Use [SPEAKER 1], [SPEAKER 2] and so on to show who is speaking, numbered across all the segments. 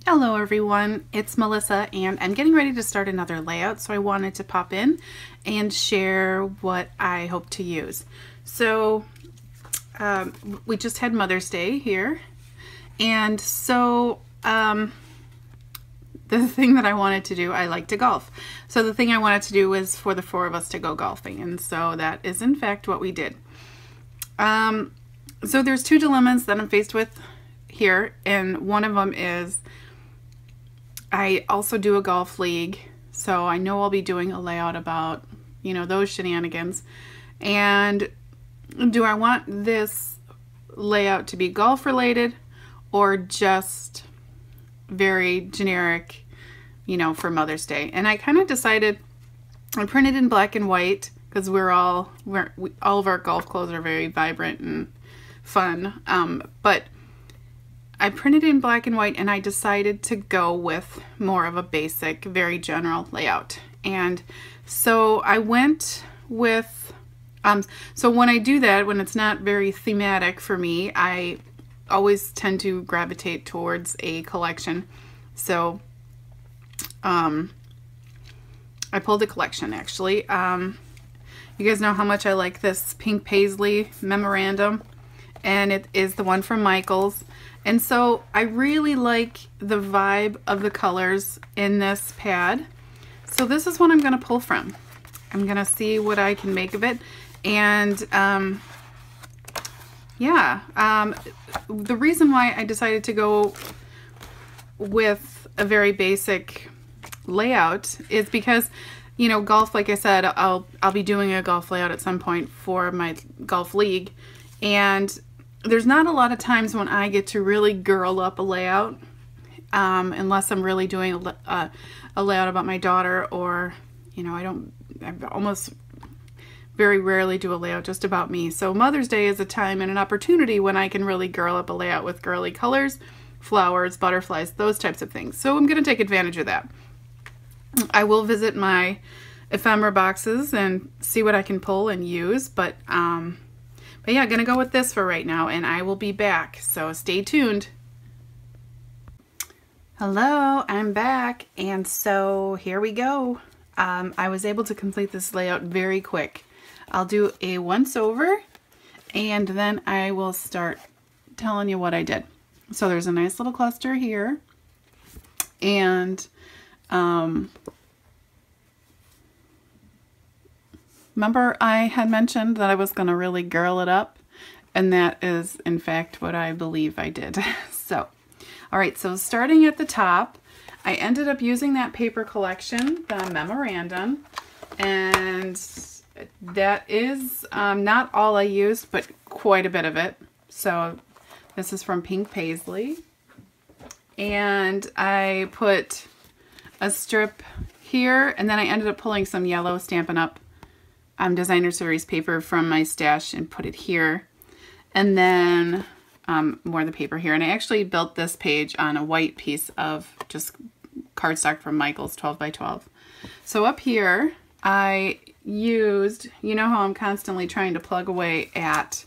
[SPEAKER 1] Hello everyone, it's Melissa and I'm getting ready to start another layout, so I wanted to pop in and share what I hope to use. So we just had Mother's Day here, and so the thing that I wanted to do, I like to golf. So the thing I wanted to do was for the four of us to go golfing, and so that is in fact what we did. So there's two dilemmas that I'm faced with here, and one of them is I also do a golf league, so I know I'll be doing a layout about, you know, those shenanigans. And do I want this layout to be golf related or just very generic, you know, for Mother's Day? And I kind of decided, I printed in black and white because all of our golf clothes are very vibrant and fun, but I printed in black and white, and I decided to go with more of a basic, very general layout. And so I went with, so when I do that, when it's not very thematic for me, I always tend to gravitate towards a collection. So I pulled a collection actually. You guys know how much I like this pink paisley memorandum, and it is the one from Michaels. And so I really like the vibe of the colors in this pad. So this is what I'm going to pull from. I'm going to see what I can make of it. And the reason why I decided to go with a very basic layout is because, you know, golf, like I said, I'll be doing a golf layout at some point for my golf league. And there's not a lot of times when I get to really girl up a layout, unless I'm really doing a layout about my daughter, or, you know, I almost very rarely do a layout just about me. So Mother's Day is a time and an opportunity when I can really girl up a layout with girly colors, flowers, butterflies, those types of things. So I'm going to take advantage of that. I will visit my ephemera boxes and see what I can pull and use, but yeah, gonna go with this for right now, and I will be back, so stay tuned. Hello, I'm back, and so here we go. I was able to complete this layout very quick. I'll do a once over, and then I will start telling you what I did. So there's a nice little cluster here, and remember I had mentioned that I was going to really girl it up, and that is in fact what I believe I did. So, all right, so starting at the top, I ended up using that paper collection, the memorandum, and that is not all I used, but quite a bit of it. So this is from Pink Paisley, and I put a strip here, and then I ended up pulling some yellow Stampin' Up! Designer Series paper from my stash and put it here, and then more of the paper here. And I actually built this page on a white piece of just cardstock from Michaels, 12 by 12. So up here I used, you know how I'm constantly trying to plug away at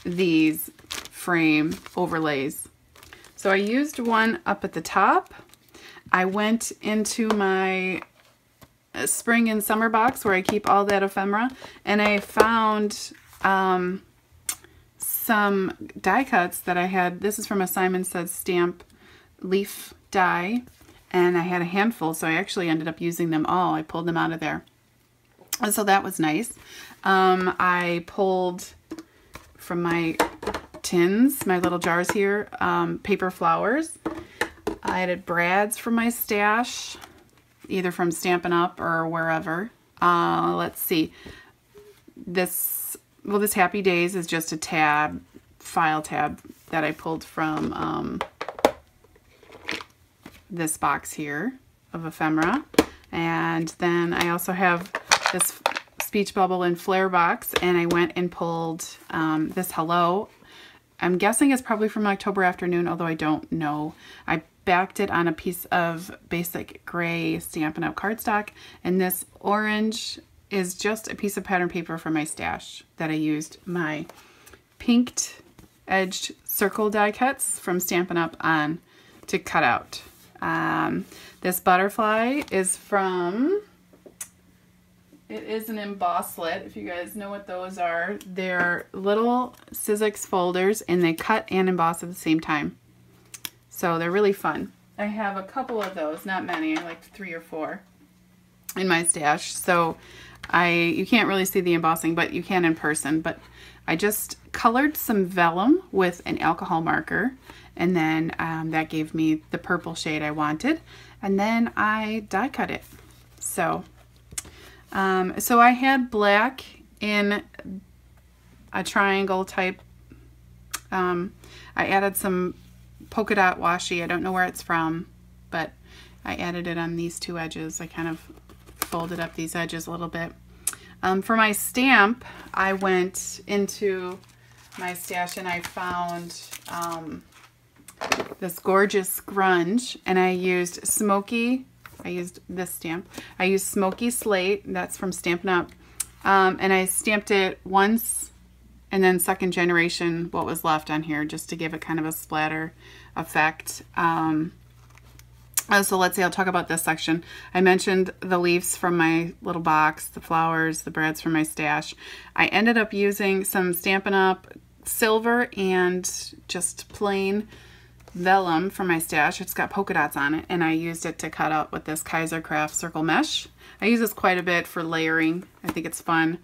[SPEAKER 1] these frame overlays. So I used one up at the top. I went into my spring and summer box where I keep all that ephemera, and I found some die cuts that I had. This is from a Simon Says Stamp leaf die, and I had a handful, so I actually ended up using them all. I pulled them out of there, and so that was nice. I pulled from my tins, my little jars here, paper flowers. I added brads from my stash, either from Stampin' Up! Or wherever. Let's see. This Happy Days is just a tab, file tab that I pulled from this box here of ephemera. And then I also have this speech bubble and Flair box, and I went and pulled this Hello. I'm guessing it's probably from October Afternoon, although I don't know. I backed it on a piece of basic gray Stampin' Up! Cardstock, and this orange is just a piece of pattern paper from my stash that I used my pinked edged circle die cuts from Stampin' Up! On to cut out This butterfly is from, it is an embosslet, if you guys know what those are. They're little Sizzix folders, and they cut and emboss at the same time. So they're really fun. I have a couple of those, not many, I like 3 or 4 in my stash. So you can't really see the embossing, but you can in person. But I just colored some vellum with an alcohol marker, and then that gave me the purple shade I wanted, and then I die cut it. So so I had black in a triangle type. I added some polka dot washi. I don't know where it's from, but I added it on these 2 edges. I kind of folded up these edges a little bit. For my stamp, I went into my stash and I found this gorgeous scrunch, and I used this stamp. I used Smoky Slate, that's from Stampin' Up. And I stamped it once, and then second generation, what was left on here, just to give it kind of a splatter effect. So let's see, I'll talk about this section. I mentioned the leaves from my little box, the flowers, the brads from my stash. I ended up using some Stampin' Up silver and just plain vellum from my stash. It's got polka dots on it, and I used it to cut out with this Kaiser Craft circle mesh. I use this quite a bit for layering. I think it's fun.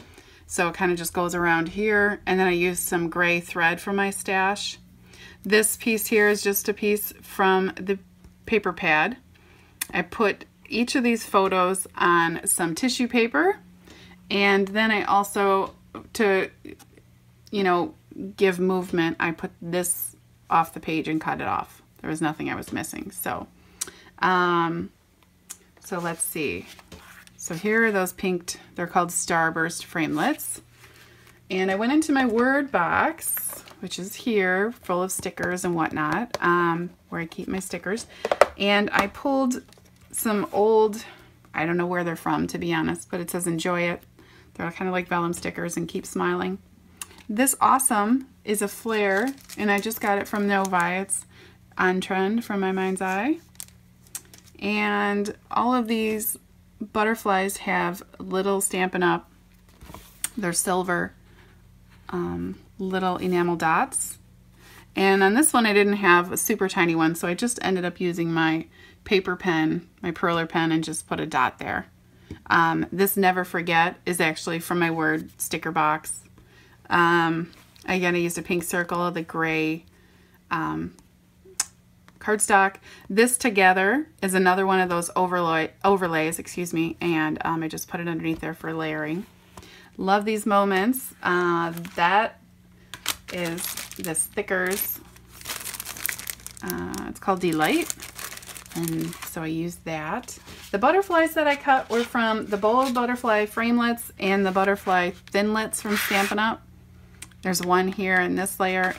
[SPEAKER 1] So it kind of just goes around here, and then I used some gray thread from my stash. This piece here is just a piece from the paper pad. I put each of these photos on some tissue paper, and then I also, to give movement, I put this off the page and cut it off. There was nothing I was missing. So so let's see. So here are those pinked, they're called Starburst framelits. And I went into my Word box, which is here, full of stickers and whatnot, where I keep my stickers. And I pulled some old, I don't know where they're from, to be honest, but it says enjoy it. They're kind of like vellum stickers and keep smiling. This awesome is a Flair, and I just got it from Novi. It's on trend from my mind's eye. And all of these butterflies have little Stampin' Up, they're silver, little enamel dots. And on this one I didn't have a super tiny one, so I just ended up using my paper pen, my perler pen, and just put a dot there. This Never Forget is actually from my Word sticker box. Again, I used a pink circle, the gray cardstock. This Together is another one of those overlays, excuse me, and I just put it underneath there for layering. Love these moments. That is this Thickers. It's called Delight, and so I used that. The butterflies that I cut were from the Bold Butterfly Framelits and the Butterfly Thinlits from Stampin' Up. There's one here in this layer,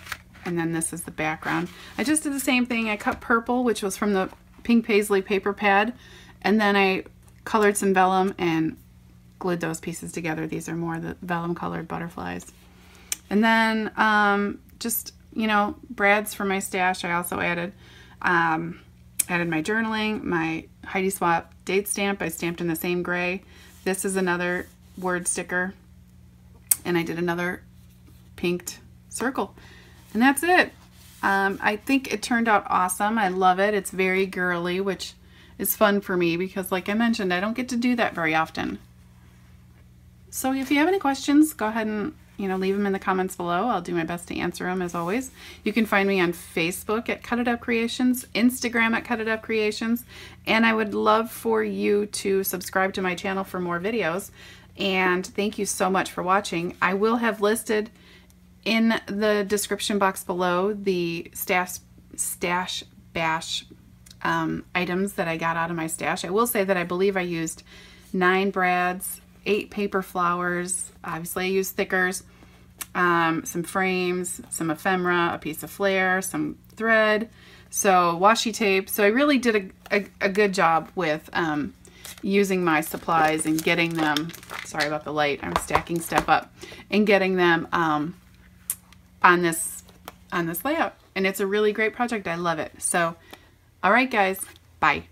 [SPEAKER 1] and then this is the background. I just did the same thing. I cut purple, which was from the Pink Paisley paper pad, and then I colored some vellum and glued those pieces together. These are more the vellum colored butterflies. And then just, brads from my stash. I also added my journaling, my Heidi Swap date stamp. I stamped in the same gray. This is another Word sticker, and I did another pinked circle, and that's it. I think it turned out awesome. I love it. It's very girly, which is fun for me because, like I mentioned, I don't get to do that very often. So if you have any questions, go ahead and leave them in the comments below. I'll do my best to answer them, as always. You can find me on Facebook at Cut It Up Creations, Instagram at Cut It Up Creations, and I would love for you to subscribe to my channel for more videos. And thank you so much for watching. I will have listed in the description box below the stash bash items that I got out of my stash. I will say that I believe I used 9 brads, 8 paper flowers. Obviously I used thickers, some frames, some ephemera, a piece of Flair, some thread, so washi tape. So I really did a good job with using my supplies and getting them, sorry about the light, I'm stacking stuff up, and getting them on this layout. And it's a really great project. I love it. So, all right, guys, Bye.